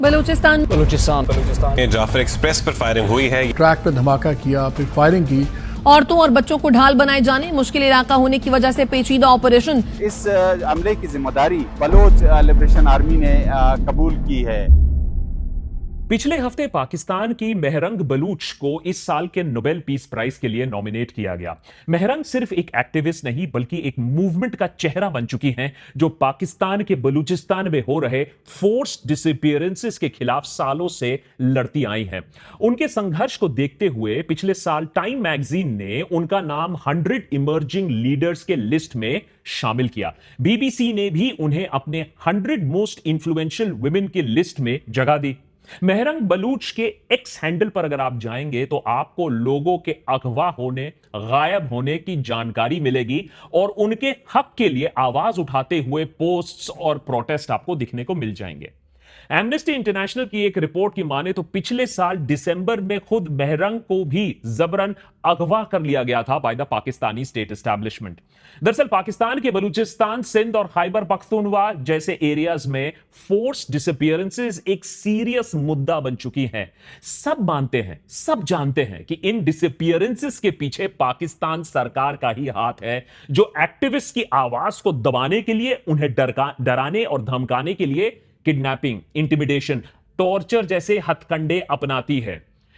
बलूचिस्तान बलूचिस्तान में जाफर एक्सप्रेस पर फायरिंग हुई है। ट्रैक पे धमाका किया, फिर फायरिंग की। औरतों और बच्चों को ढाल बनाए जाने, मुश्किल इलाका होने की वजह से पेचीदा ऑपरेशन। इस हमले की जिम्मेदारी बलोच लिबरेशन आर्मी ने कबूल की है। पिछले हफ्ते पाकिस्तान की मेहरंग बलूच को इस साल के नोबेल पीस प्राइज के लिए नॉमिनेट किया गया। मेहरंग सिर्फ एक एक्टिविस्ट नहीं बल्कि एक मूवमेंट का चेहरा बन चुकी हैं जो पाकिस्तान के बलूचिस्तान में हो रहे फोर्स्ड डिसअपीयरेंसेस के खिलाफ सालों से लड़ती आई हैं। उनके संघर्ष को देखते हुए पिछले साल टाइम मैगजीन ने उनका नाम 100 इमर्जिंग लीडर्स के लिस्ट में शामिल किया। बीबीसी ने भी उन्हें अपने 100 मोस्ट इंफ्लुएंशियल वुमेन की लिस्ट में जगह दी। मेहरंग बलूच के एक्स हैंडल पर अगर आप जाएंगे तो आपको लोगों के अगवा होने, गायब होने की जानकारी मिलेगी और उनके हक के लिए आवाज उठाते हुए पोस्ट्स और प्रोटेस्ट आपको दिखने को मिल जाएंगे। एमनेस्टी इंटरनेशनल की एक रिपोर्ट की माने तो पिछले साल दिसंबर में खुद मेहरंग को भी जबरन अगवा कर लिया गया था by the Pakistani state establishment. दरअसल पाकिस्तान के बलूचिस्तान, सिंध और खैबर पख्तूनख्वा जैसे एरियाज में फोर्स डिसअपीयरेंसेस एक सीरियस मुद्दा बन चुकी हैं। सब मानते हैं, सब जानते हैं कि इन डिसअपीयरेंसेस के पीछे पाकिस्तान सरकार का ही हाथ है, जो एक्टिविस्ट की आवाज को दबाने के लिए, उन्हें डराने और धमकाने के लिए किडनैपिंग, इंटिमिडेशन, टॉर्चर जैसे हथकंडे अपनाती है।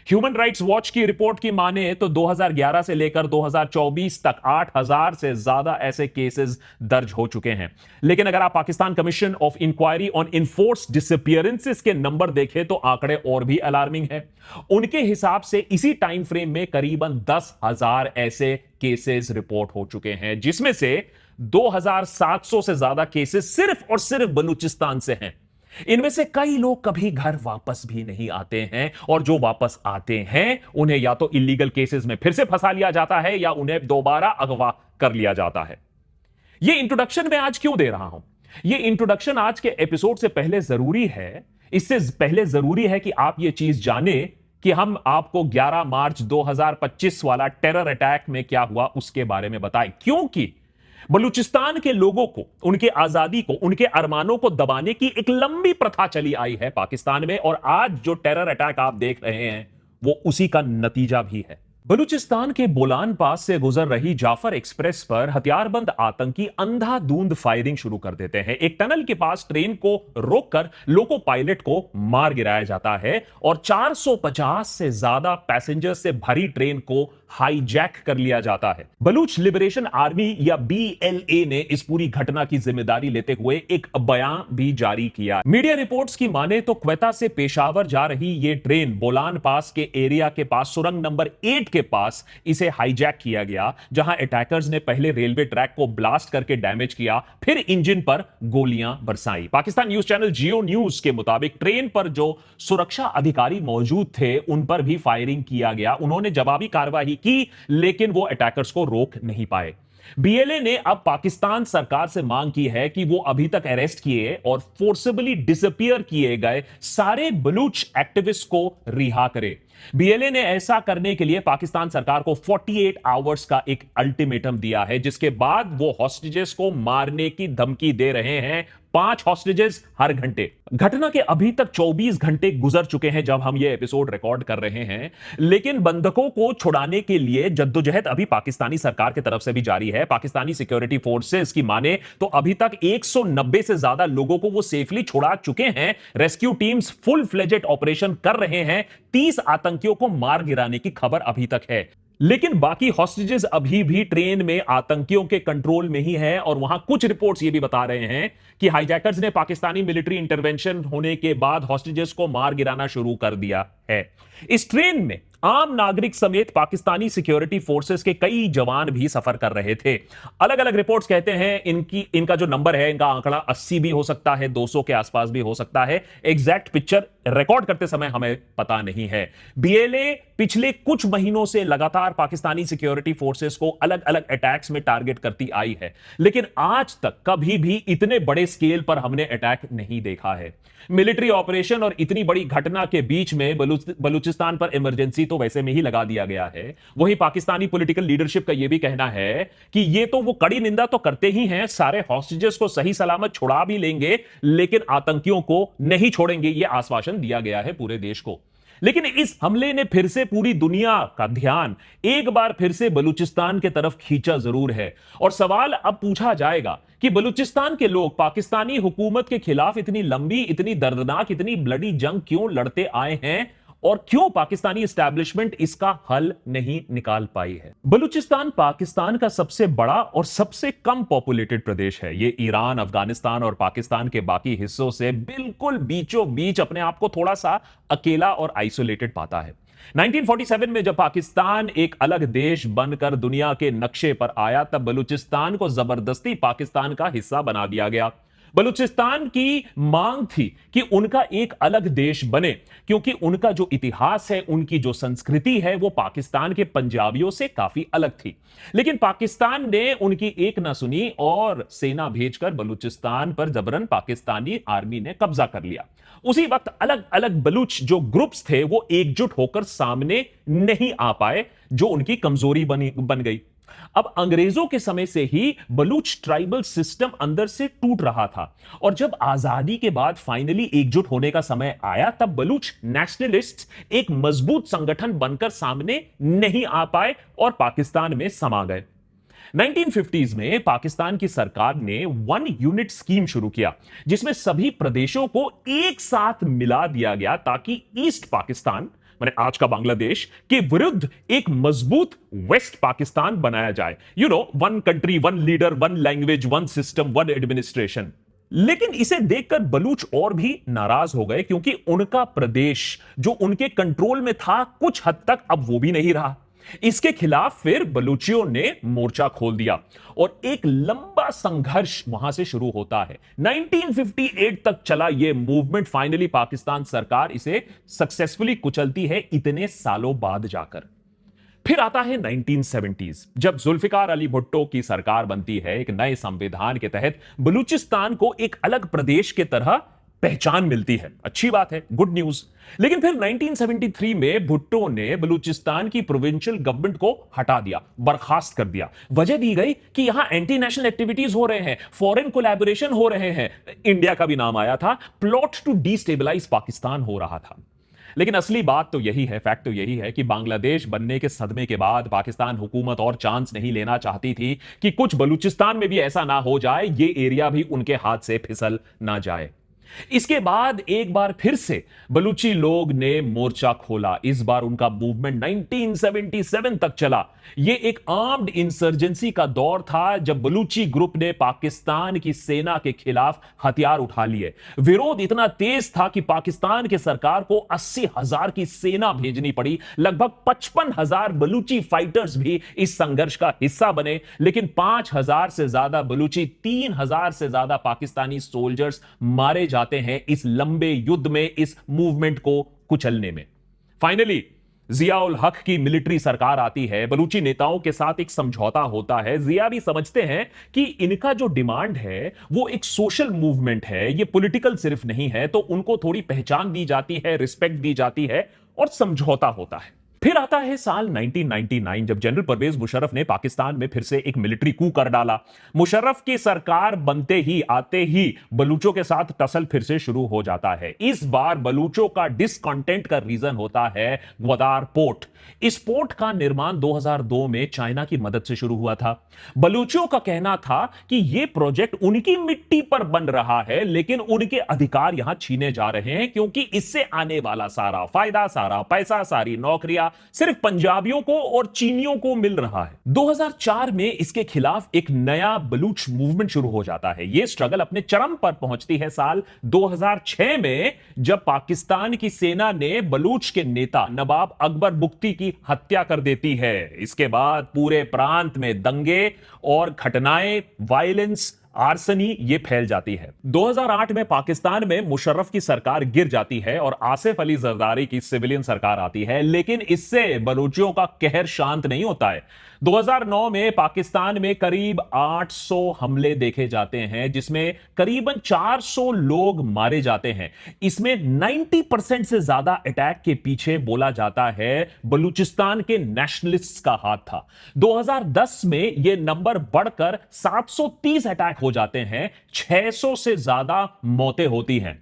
ह्यूमन राइट्स वॉच की रिपोर्ट की माने तो 2011 से लेकर 2024 तक 8000 से ज्यादा ऐसे केसेस दर्ज हो चुके हैं। लेकिन अगर आप Pakistan commission of inquiry on enforced disappearances के नंबर देखें तो आंकड़े और भी अलार्मिंग है। उनके हिसाब से इसी टाइम फ्रेम में करीबन 10,000 ऐसे केसेस रिपोर्ट हो चुके हैं, जिसमें से 2700 से ज्यादा केसेस सिर्फ और सिर्फ बलूचिस्तान से हैं। इनमें से कई लोग कभी घर वापस भी नहीं आते हैं और जो वापस आते हैं उन्हें या तो इलीगल केसेस में फिर से फंसा लिया जाता है या उन्हें दोबारा अगवा कर लिया जाता है। यह इंट्रोडक्शन मैं आज क्यों दे रहा हूं? यह इंट्रोडक्शन आज के एपिसोड से पहले जरूरी है। इससे पहले जरूरी है कि आप यह चीज जाने कि हम आपको 11 मार्च 2025 वाला टेरर अटैक में क्या हुआ उसके बारे में बताएं, क्योंकि बलूचिस्तान के लोगों को, उनके आजादी को, उनके अरमानों को दबाने की एक लंबी प्रथा चली आई है पाकिस्तान में, और आज जो टेरर अटैक आप देख रहे हैं वो उसी का नतीजा भी है। बलूचिस्तान के बोलान पास से गुजर रही जाफर एक्सप्रेस पर हथियारबंद आतंकी अंधाधुंध फायरिंग शुरू कर देते हैं। एक टनल के पास ट्रेन को रोककर लोको पायलट को मार गिराया जाता है और 450 से ज्यादा पैसेंजर से भरी ट्रेन को हाईजैक कर लिया जाता है। बलूच लिबरेशन आर्मी या BLA ने इस पूरी घटना की जिम्मेदारी लेते हुए एक बयान भी जारी किया। मीडिया रिपोर्ट्स की माने तो क्वेता से पेशावर जा रही यह ट्रेन बोलान पास के एरिया के पास सुरंग नंबर 8 के पास इसे हाईजैक किया गया, जहां अटैकर्स ने पहले रेलवे ट्रैक को ब्लास्ट करके डैमेज किया, फिर इंजन पर गोलियां बरसाई। पाकिस्तान न्यूज चैनल जियो न्यूज के मुताबिक ट्रेन पर जो सुरक्षा अधिकारी मौजूद थे उन पर भी फायरिंग किया गया। उन्होंने जवाबी कार्रवाई की लेकिन वो अटैकर्स को रोक नहीं पाए। BLA ने अब पाकिस्तान सरकार से मांग की है कि वो अभी तक अरेस्ट किए और फोर्सिबली डिसअपीयर किए गए सारे बलूच एक्टिविस्ट को रिहा करे। BLA ने ऐसा करने के लिए पाकिस्तान सरकार को 48 आवर्स का एक अल्टीमेटम दिया है, जिसके बाद वो हॉस्टेजेस को मारने की धमकी दे रहे हैं। 5 हॉस्टेजेस हर घंटे। घटना के अभी तक 24 घंटे गुजर चुके हैं जब हम ये एपिसोड रिकॉर्ड कर रहे हैं, लेकिन बंधकों को छुड़ाने के लिए जद्दोजहद अभी पाकिस्तानी सरकार की तरफ से भी जारी है। पाकिस्तानी सिक्योरिटी फोर्सेस की माने तो अभी तक 190 से ज्यादा लोगों को वो सेफली छुड़ा चुके हैं। Rescue teams full fledged operation कर रहे हैं। 30 आतंकियों को मार गिराने की खबर अभी तक है, लेकिन बाकी हॉस्टेजेस अभी भी ट्रेन में आतंकियों के कंट्रोल में ही है। और वहां कुछ रिपोर्ट्स ये भी बता रहे हैं कि हाईजैकर्स ने पाकिस्तानी मिलिट्री इंटरवेंशन होने के बाद हॉस्टेजेस को मार गिराना शुरू कर दिया है। इस ट्रेन में आम नागरिक समेत पाकिस्तानी सिक्योरिटी फोर्सेस के कई जवान भी सफर कर रहे थे। अलग अलग रिपोर्ट्स कहते हैं इनका जो नंबर है, इनका आंकड़ा 80 भी हो सकता है, 200 के आसपास भी हो सकता है। एग्जैक्ट पिक्चर रिकॉर्ड करते समय हमें पता नहीं है। BLA पिछले कुछ महीनों से लगातार पाकिस्तानी सिक्योरिटी फोर्सेस को अलग अलग अटैक्स में टारगेट करती आई है, लेकिन आज तक कभी भी इतने बड़े स्केल पर हमने अटैक नहीं देखा है। मिलिट्री ऑपरेशन और इतनी बड़ी घटना के बीच में बलूचिस्तान पर इमरजेंसी तो वैसे में ही लगा दिया गया है। वहीं पाकिस्तानी पॉलिटिकल लीडरशिप का यह भी कहना है कि ये तो वो कड़ी निंदा तो करते ही हैं, सारे हॉस्टेजेस को सही सलामत छुड़ा भी लेंगे, लेकिन आतंकियों को नहीं छोड़ेंगे, ये आश्वासन इंस्ट्रक्शन दिया गया है पूरे देश को। लेकिन इस हमले ने फिर से पूरी दुनिया का ध्यान एक बार फिर से बलूचिस्तान की तरफ खींचा जरूर है। और सवाल अब पूछा जाएगा कि बलूचिस्तान के लोग पाकिस्तानी हुकूमत के खिलाफ इतनी लंबी, इतनी दर्दनाक, इतनी ब्लडी जंग क्यों लड़ते आए हैं और क्यों पाकिस्तानी एस्टैब्लिशमेंट इसका हल नहीं निकाल पाई है। बलूचिस्तान पाकिस्तान का सबसे बड़ा और सबसे कम पॉपुलेटेड प्रदेश है। यह ईरान, अफगानिस्तान और पाकिस्तान के बाकी हिस्सों से बिल्कुल बीचों बीच अपने आप को थोड़ा सा अकेला और आइसोलेटेड पाता है। 1947 में जब पाकिस्तान एक अलग देश बनकर दुनिया के नक्शे पर आया, तब बलूचिस्तान को जबरदस्ती पाकिस्तान का हिस्सा बना दिया गया। बलूचिस्तान की मांग थी कि उनका एक अलग देश बने, क्योंकि उनका जो इतिहास है, उनकी जो संस्कृति है, वो पाकिस्तान के पंजाबियों से काफी अलग थी। लेकिन पाकिस्तान ने उनकी एक ना सुनी और सेना भेजकर बलूचिस्तान पर जबरन पाकिस्तानी आर्मी ने कब्जा कर लिया। उसी वक्त अलग अलग बलूच जो ग्रुप्स थे वो एकजुट होकर सामने नहीं आ पाए, जो उनकी कमजोरी बन गई। अब अंग्रेजों के समय से ही बलूच ट्राइबल सिस्टम अंदर से टूट रहा था और जब आजादी के बाद फाइनली एकजुट होने का समय आया, तब बलूच नेशनलिस्ट एक मजबूत संगठन बनकर सामने नहीं आ पाए और पाकिस्तान में समा गए। 1950s में पाकिस्तान की सरकार ने वन यूनिट स्कीम शुरू किया, जिसमें सभी प्रदेशों को एक साथ मिला दिया गया ताकि ईस्ट पाकिस्तान, माने आज का बांग्लादेश, के विरुद्ध एक मजबूत वेस्ट पाकिस्तान बनाया जाए। One country, one leader, one language, one system, one administration. लेकिन इसे देखकर बलूच और भी नाराज हो गए, क्योंकि उनका प्रदेश जो उनके कंट्रोल में था कुछ हद तक अब वो भी नहीं रहा। इसके खिलाफ फिर बलूचियों ने मोर्चा खोल दिया और एक लंबा संघर्ष वहां से शुरू होता है। 1958 तक चला यह मूवमेंट, फाइनली पाकिस्तान सरकार इसे सक्सेसफुली कुचलती है इतने सालों बाद जाकर। फिर आता है 1970s, जब जुल्फिकार अली भुट्टो की सरकार बनती है। एक नए संविधान के तहत बलूचिस्तान को एक अलग प्रदेश के तरह पहचान मिलती है। अच्छी बात है, गुड न्यूज। लेकिन फिर 1973 में भुट्टो ने बलूचिस्तान की प्रोविंशियल गवर्नमेंट को हटा दिया, बर्खास्त कर दिया। वजह दी गई कि यहां एंटी नेशनल एक्टिविटीज हो रहे हैं, फॉरेन कोलैबोरेशन हो रहे हैं, इंडिया का भी नाम आया था, प्लॉट टू डिस्टेबलाइज पाकिस्तान हो रहा था। लेकिन असली बात तो यही है, फैक्ट तो यही है कि बांग्लादेश बनने के सदमे के बाद पाकिस्तान हुकूमत और चांस नहीं लेना चाहती थी कि कुछ बलूचिस्तान में भी ऐसा ना हो जाए, ये एरिया भी उनके हाथ से फिसल ना जाए। इसके बाद एक बार फिर से बलूची लोग ने मोर्चा खोला। इस बार उनका मूवमेंट 1977 तक चला। यह एक आर्म्ड इंसर्जेंसी का दौर था, जब बलूची ग्रुप ने पाकिस्तान की सेना के खिलाफ हथियार उठा लिए। विरोध इतना तेज था कि पाकिस्तान की सरकार को 80,000 की सेना भेजनी पड़ी। लगभग 55,000 बलूची फाइटर्स भी इस संघर्ष का हिस्सा बने, लेकिन 5,000 से ज्यादा बलूची, 3,000 से ज्यादा पाकिस्तानी सोल्जर्स मारे जाते हैं इस लंबे युद्ध में, इस मूवमेंट को कुचलने में। फाइनली जिया उल हक की मिलिट्री सरकार आती है। बलूची नेताओं के साथ एक समझौता होता है। जिया भी समझते हैं कि इनका जो डिमांड है वो एक सोशल मूवमेंट है, ये पॉलिटिकल सिर्फ नहीं है, तो उनको थोड़ी पहचान दी जाती है, रिस्पेक्ट दी जाती है और समझौता होता है। फिर आता है साल 1999, जब जनरल परवेज मुशर्रफ ने पाकिस्तान में फिर से एक मिलिट्री कू कर डाला। मुशर्रफ की सरकार बनते ही, आते ही बलूचों के साथ टसल फिर से शुरू हो जाता है। इस बार बलूचों का डिसकंटेंट का रीजन होता है ग्वादार पोर्ट। इस पोर्ट का निर्माण 2002 में चाइना की मदद से शुरू हुआ था। बलूचियों का कहना था कि यह प्रोजेक्ट उनकी मिट्टी पर बन रहा है, लेकिन उनके अधिकार यहां छीने जा रहे हैं, क्योंकि इससे आने वाला सारा फायदा, सारा पैसा, सारी नौकरियां सिर्फ पंजाबियों को और चीनियों को मिल रहा है। 2004 में इसके खिलाफ एक नया बलूच मूवमेंट शुरू हो जाता है। यह स्ट्रगल अपने चरम पर पहुंचती है साल 2006 में, जब पाकिस्तान की सेना ने बलूच के नेता नवाब अकबर बुख्ती की हत्या कर देती है। इसके बाद पूरे प्रांत में दंगे और घटनाएं, वायलेंस, आर्सनी ये फैल जाती है। 2008 में पाकिस्तान में मुशर्रफ की सरकार गिर जाती है और आसिफ अली जरदारी की सिविलियन सरकार आती है, लेकिन इससे बलूचियों का कहर शांत नहीं होता है। 2009 में पाकिस्तान में करीब 800 हमले देखे जाते हैं, जिसमें करीबन 400 लोग मारे जाते हैं। इसमें 90% से ज्यादा अटैक के पीछे बोला जाता है बलूचिस्तान के नेशनलिस्ट्स का हाथ था। 2010 में यह नंबर बढ़कर 730 अटैक हो जाते हैं, 600 से ज्यादा मौतें होती हैं।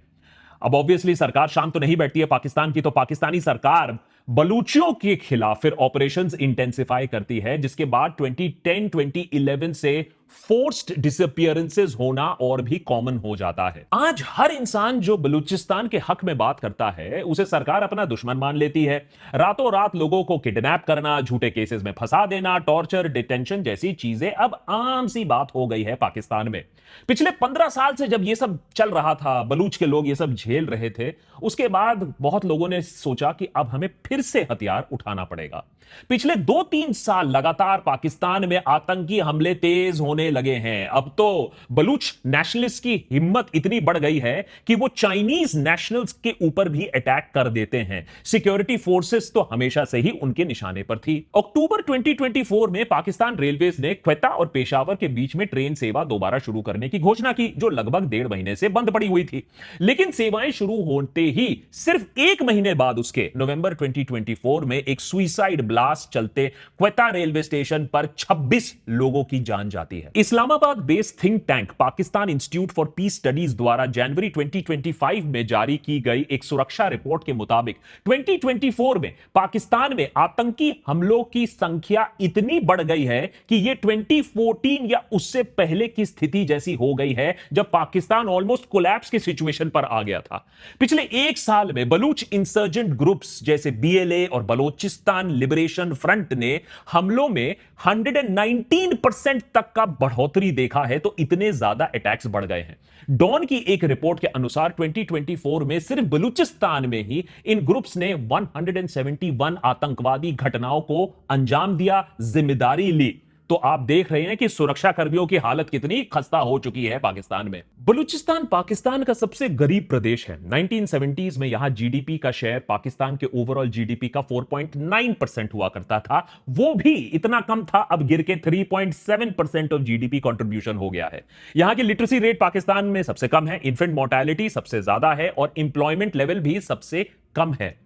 अब ऑब्वियसली सरकार शांत तो नहीं बैठती है पाकिस्तान की, तो पाकिस्तानी सरकार बलूचियों के खिलाफ फिर ऑपरेशंस इंटेंसिफाई करती है, जिसके बाद 2010-2011 से फोर्स्ड डिसअपियरेंसेस होना और भी कॉमन हो जाता है। आज हर इंसान जो बलूचिस्तान के हक में बात करता है उसे सरकार अपना दुश्मन मान लेती है। रातों रात लोगों को किडनैप करना, झूठे केसेस में फंसा देना, टॉर्चर, डिटेंशन जैसी चीजें अब आम सी बात हो गई है पाकिस्तान में। पिछले 15 साल से जब यह सब चल रहा था, बलूच के लोग ये सब झेल रहे थे, उसके बाद बहुत लोगों ने सोचा कि अब हमें फिर से हथियार उठाना पड़ेगा। पिछले 2-3 साल लगातार पाकिस्तान में आतंकी हमले तेज होने लगे हैं। अब तो बलूच नेशनलिस्ट की हिम्मत इतनी बढ़ गई है कि वो चाइनीज नेशनल्स के ऊपर भी अटैक कर देते हैं। सिक्योरिटी फोर्सेस तो हमेशा से ही उनके निशाने पर थी। अक्टूबर 2024 में पाकिस्तान रेलवेज ने क्वेटा और पेशावर के बीच में ट्रेन सेवा दोबारा शुरू करने की घोषणा की, जो लगभग 1.5 महीने से बंद पड़ी हुई थी। लेकिन सेवाएं शुरू होते ही सिर्फ 1 महीने बाद उसके नवंबर 2024 में एक सुइसाइड ब्लास्ट चलते क्वेटा रेलवे स्टेशन पर 26 लोगों की जान जाती है। Islamabad based think tank Pakistan institute for piece studies द्वारा जनवरी 2025 में जारी की गई एक सुरक्षा रिपोर्ट के मुताबिक 2024 में पाकिस्तान में आतंकी हमलों की संख्या इतनी बढ़ गई है कि यह 2014 या उससे पहले की स्थिति जैसी हो गई है, जब पाकिस्तान ऑलमोस्ट कोलैप्स की सिचुएशन पर आ गया था। पिछले 1 साल में बलूच इंसर्जेंट ग्रुप्स जैसे BLA और बलोचिस्तान लिबरेशन फ्रंट ने हमलों में 119% तक का बढ़ोतरी देखा है। तो इतने ज्यादा अटैक्स बढ़ गए हैं। डॉन की एक रिपोर्ट के अनुसार 2024 में सिर्फ बलूचिस्तान में ही इन ग्रुप्स ने 171 आतंकवादी घटनाओं को अंजाम दिया, जिम्मेदारी ली। तो आप देख रहे हैं कि सुरक्षा कर्मियों की हालत कितनी खस्ता हो चुकी है पाकिस्तान में। बलूचिस्तान पाकिस्तान का सबसे गरीब प्रदेश है। 1970s में यहां जीडीपी का शेयर पाकिस्तान के ओवरऑल जीडीपी का 4.9% हुआ करता था। वो भी इतना कम था, अब गिर के 3.7% ऑफ जीडीपी कंट्रीब्यूशन हो गया है। यहां की लिटरेसी रेट पाकिस्तान में सबसे कम है, इन्फेंट मोर्टेलिटी सबसे ज्यादा है और इंप्लॉयमेंट लेवल भी सबसे कम है।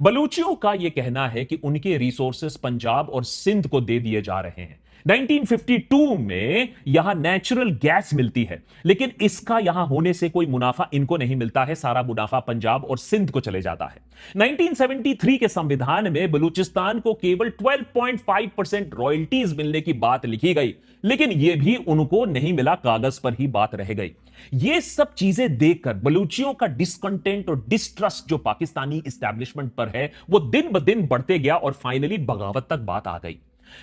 बलूचियों का यह कहना है कि उनके रिसोर्सेस पंजाब और सिंध को दे दिए जा रहे हैं। 1952 में यहां नेचुरल गैस मिलती है, लेकिन इसका यहां होने से कोई मुनाफा इनको नहीं मिलता है, सारा मुनाफा पंजाब और सिंध को चले जाता है। 1973 के संविधान में बलूचिस्तान को केवल 12.5% रॉयल्टीज मिलने की बात लिखी गई, लेकिन यह भी उनको नहीं मिला, कागज पर ही बात रह गई। यह सब चीजें देखकर बलूचियों का डिसकंटेंट और डिस्ट्रस्ट जो पाकिस्तानी एस्टैब्लिशमेंट पर है, वो दिन ब दिन बढ़ते गया और फाइनली बगावत तक बात आ गई।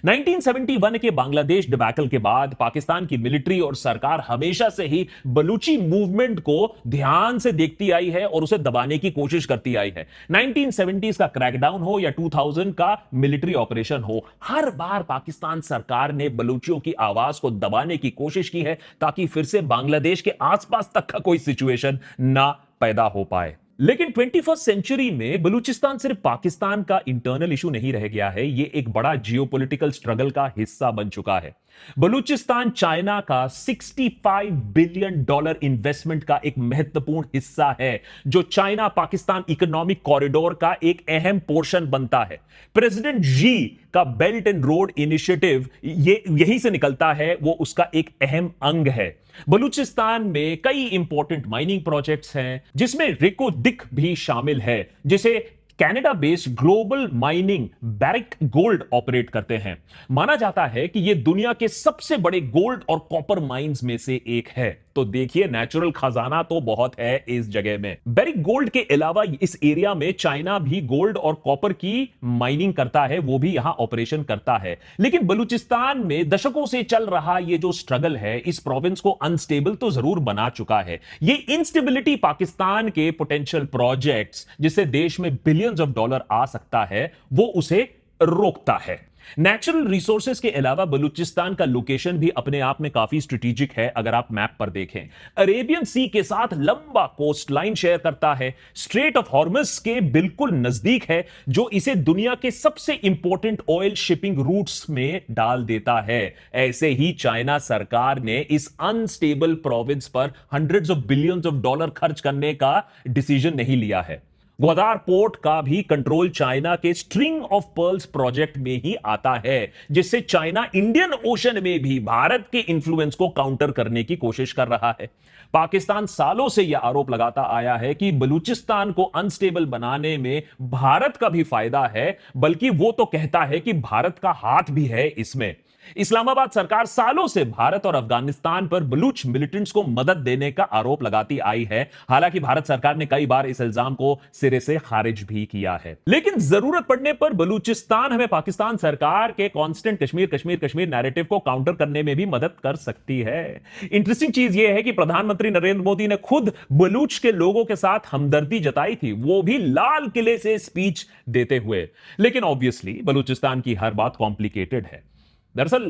1971 के बांग्लादेश डिबैकल के बाद पाकिस्तान की मिलिट्री और सरकार हमेशा से ही बलूची मूवमेंट को ध्यान से देखती आई है और उसे दबाने की कोशिश करती आई है। 1970s का क्रैकडाउन हो या 2000 का मिलिट्री ऑपरेशन हो, हर बार पाकिस्तान सरकार ने बलूचियों की आवाज को दबाने की कोशिश की है, ताकि फिर से बांग्लादेश के आसपास तक का कोई सिचुएशन ना पैदा हो पाए। लेकिन 21st सेंचुरी में बलूचिस्तान सिर्फ पाकिस्तान का इंटरनल इशू नहीं रह गया है, यह एक बड़ा जियोपॉलिटिकल स्ट्रगल का हिस्सा बन चुका है। बलूचिस्तान चाइना का $65 बिलियन इन्वेस्टमेंट का एक महत्वपूर्ण हिस्सा है, जो चाइना पाकिस्तान इकोनॉमिक कॉरिडोर का एक अहम पोर्शन बनता है। प्रेसिडेंट जी का बेल्ट एंड रोड इनिशिएटिव यहीं से निकलता है, वो उसका एक अहम अंग है। बलूचिस्तान में कई इंपॉर्टेंट माइनिंग प्रोजेक्ट्स हैं, जिसमें रिको दिक भी शामिल है, जिसे Canada based global mining Barrick Gold operate करते हैं। माना जाता है कि यह दुनिया के सबसे बड़े गोल्ड और कॉपर माइंस में से एक है। तो देखिए, नेचुरल खजाना तो बहुत है इस जगह में। बैरिक गोल्ड के अलावा इस एरिया में चाइना भी गोल्ड और कॉपर की माइनिंग करता है, वो भी यहां ऑपरेशन करता है। लेकिन बलूचिस्तान में दशकों से चल रहा ये जो स्ट्रगल है, इस प्रोविंस को अनस्टेबल तो जरूर बना चुका है। ये इंस्टेबिलिटी पाकिस्तान के पोटेंशियल प्रोजेक्ट्स, जिससे देश में बिलियंस ऑफ डॉलर आ सकता है, वो उसे रोकता है। नेचुरल रिसोर्सेज के अलावा बलूचिस्तान का लोकेशन भी अपने आप में काफी स्ट्रेटेजिक है। अगर आप मैप पर देखें, अरेबियन सी के साथ लंबा कोस्ट लाइन शेयर करता है, स्ट्रेट ऑफ हॉर्मस के बिल्कुल नजदीक है, जो इसे दुनिया के सबसे इंपॉर्टेंट ऑयल शिपिंग रूट्स में डाल देता है। ऐसे ही चाइना सरकार ने इस अनस्टेबल प्रोविंस पर hundreds of billions of dollars खर्च करने का डिसीजन नहीं लिया है। ग्वादार पोर्ट का भी कंट्रोल चाइना के स्ट्रिंग ऑफ पर्ल्स प्रोजेक्ट में ही आता है, जिससे चाइना इंडियन ओशन में भी भारत के इंफ्लुएंस को काउंटर करने की कोशिश कर रहा है। पाकिस्तान सालों से यह आरोप लगाता आया है कि बलूचिस्तान को अनस्टेबल बनाने में भारत का भी फायदा है, बल्कि वो तो कहता है कि भारत का हाथ भी है इसमें। इस्लामाबाद सरकार सालों से भारत और अफगानिस्तान पर बलूच मिलिटेंट्स को मदद देने का आरोप लगाती आई है। हालांकि भारत सरकार ने कई बार इस इल्जाम को सिरे से खारिज भी किया है, लेकिन जरूरत पड़ने पर बलूचिस्तान हमें पाकिस्तान सरकार के कांस्टेंट कश्मीर कश्मीर कश्मीर नैरेटिव को काउंटर करने में भी मदद कर सकती है। इंटरेस्टिंग चीज यह है कि प्रधानमंत्री नरेंद्र मोदी ने खुद बलूच के लोगों के साथ हमदर्दी जताई थी, वो भी लाल किले से स्पीच देते हुए। लेकिन ऑब्वियसली बलूचिस्तान की हर बात कॉम्प्लिकेटेड है। दरअसल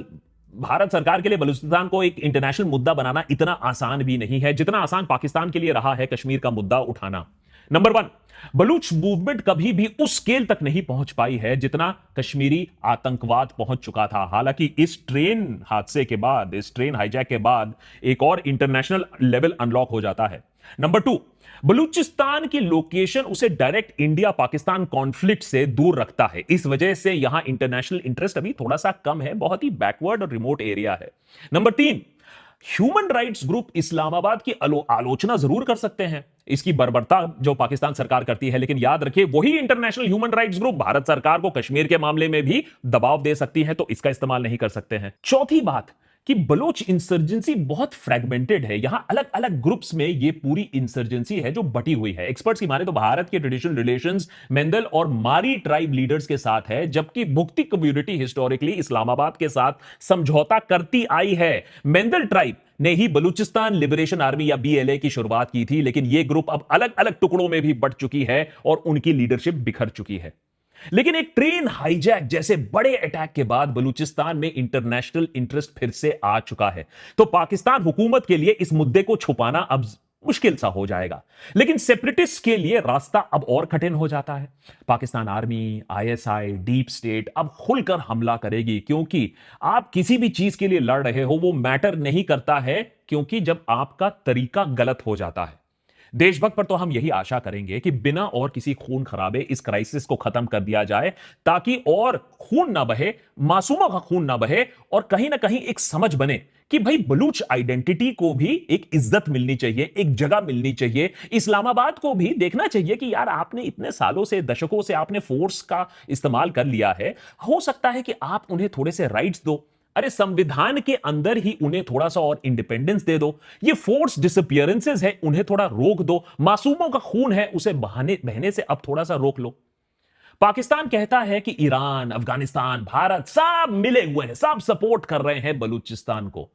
भारत सरकार के लिए बलूचिस्तान को एक इंटरनेशनल मुद्दा बनाना इतना आसान भी नहीं है जितना आसान पाकिस्तान के लिए रहा है कश्मीर का मुद्दा उठाना। नंबर 1, बलूच मूवमेंट कभी भी उस स्केल तक नहीं पहुंच पाई है जितना कश्मीरी आतंकवाद पहुंच चुका था। हालांकि इस ट्रेन हादसे के बाद, इस ट्रेन हाईजैक के बाद एक और इंटरनेशनल लेवल अनलॉक हो जाता है। नंबर 2, बलूचिस्तान की लोकेशन उसे डायरेक्ट इंडिया पाकिस्तान कॉन्फ्लिक्ट से दूर रखता है। इस वजह से यहां इंटरनेशनल इंटरेस्ट अभी थोड़ा सा कम है, बहुत ही बैकवर्ड और रिमोट एरिया है। Number 3, human rights group Islamabad की आलोचना जरूर कर सकते हैं, इसकी बर्बरता जो पाकिस्तान सरकार करती है, लेकिन याद रखिए वही international human rights group Bharat सरकार को कश्मीर के मामले में भी दबाव दे सकती है, तो इसका इस्तेमाल नहीं कर सकते हैं। चौथी बात कि बलोच इंसर्जेंसी बहुत फ्रेगमेंटेड है। यहां अलग अलग ग्रुप्स में यह पूरी इंसर्जेंसी है जो बटी हुई है। एक्सपर्ट्स की माने तो भारत के ट्रेडिशनल रिलेशंस मेंदल और मारी ट्राइब लीडर्स के साथ है, जबकि मुक्ति कम्युनिटी हिस्टोरिकली इस्लामाबाद के साथ समझौता करती आई है। मेंदल ट्राइब ने ही बलूचिस्तान लिबरेशन आर्मी या BLA की शुरुआत की थी, लेकिन यह ग्रुप अब अलग अलग टुकड़ों में भी बट चुकी है और उनकी लीडरशिप बिखर चुकी है। लेकिन एक ट्रेन हाईजैक जैसे बड़े अटैक के बाद बलूचिस्तान में इंटरनेशनल इंटरेस्ट फिर से आ चुका है, तो पाकिस्तान हुकूमत के लिए इस मुद्दे को छुपाना अब मुश्किल सा हो जाएगा। लेकिन सेपरेटिस्ट के लिए रास्ता अब और कठिन हो जाता है। Pakistan army, ISI, deep state अब खुलकर हमला करेगी, क्योंकि आप किसी भी चीज के लिए लड़ रहे हो वो मैटर नहीं करता है, क्योंकि जब आपका तरीका गलत हो जाता है। देशभक्त पर तो हम यही आशा करेंगे कि बिना और किसी खून खराबे इस क्राइसिस को खत्म कर दिया जाए, ताकि और खून ना बहे, मासूमों का खून ना बहे, और कहीं ना कहीं एक समझ बने कि भाई बलूच आइडेंटिटी को भी एक इज्जत मिलनी चाहिए, एक जगह मिलनी चाहिए। इस्लामाबाद को भी देखना चाहिए कि यार आपने इतने सालों से, दशकों से आपने फोर्स का इस्तेमाल कर लिया है, हो सकता है कि आप उन्हें थोड़े से राइट्स दो। अरे संविधान के अंदर ही उन्हें थोड़ा सा और इंडिपेंडेंस दे दो। ये फोर्स डिसअपियरेंसेस है, उन्हें थोड़ा रोक दो। मासूमों का खून है, उसे बहने से अब थोड़ा सा रोक लो। पाकिस्तान कहता है कि ईरान, अफगानिस्तान, भारत सब मिले हुए हैं, सब सपोर्ट कर रहे हैं बलूचिस्तान को।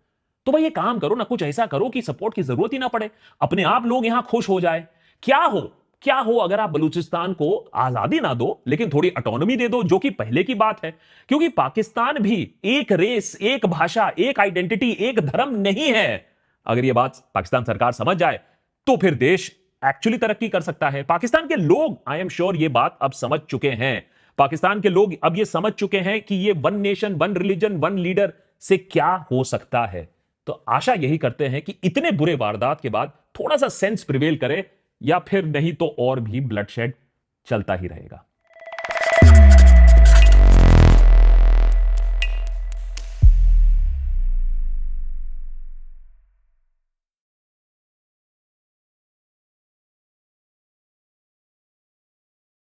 तो भाई ये काम करो ना, कुछ ऐसा करो कि सपोर्ट की जरूरत ही ना पड़े, अपने आप लोग यहां खुश हो जाए। क्या हो अगर आप बलूचिस्तान को आजादी ना दो, लेकिन थोड़ी ऑटोनॉमी दे दो, जो कि पहले की बात है। क्योंकि पाकिस्तान भी एक रेस, एक भाषा, एक आइडेंटिटी, एक धर्म नहीं है। अगर यह बात पाकिस्तान सरकार समझ जाए तो फिर देश एक्चुअली तरक्की कर सकता है। पाकिस्तान के लोग, आई एम श्योर, ये बात अब समझ चुके हैं। पाकिस्तान के लोग अब ये समझ चुके हैं कि ये one nation, one religion, one leader से क्या हो सकता है। तो आशा यही करते हैं कि इतने बुरे वारदात के बाद थोड़ा सा सेंस प्रिवेल करे, या फिर नहीं तो और भी ब्लडशेड चलता ही रहेगा।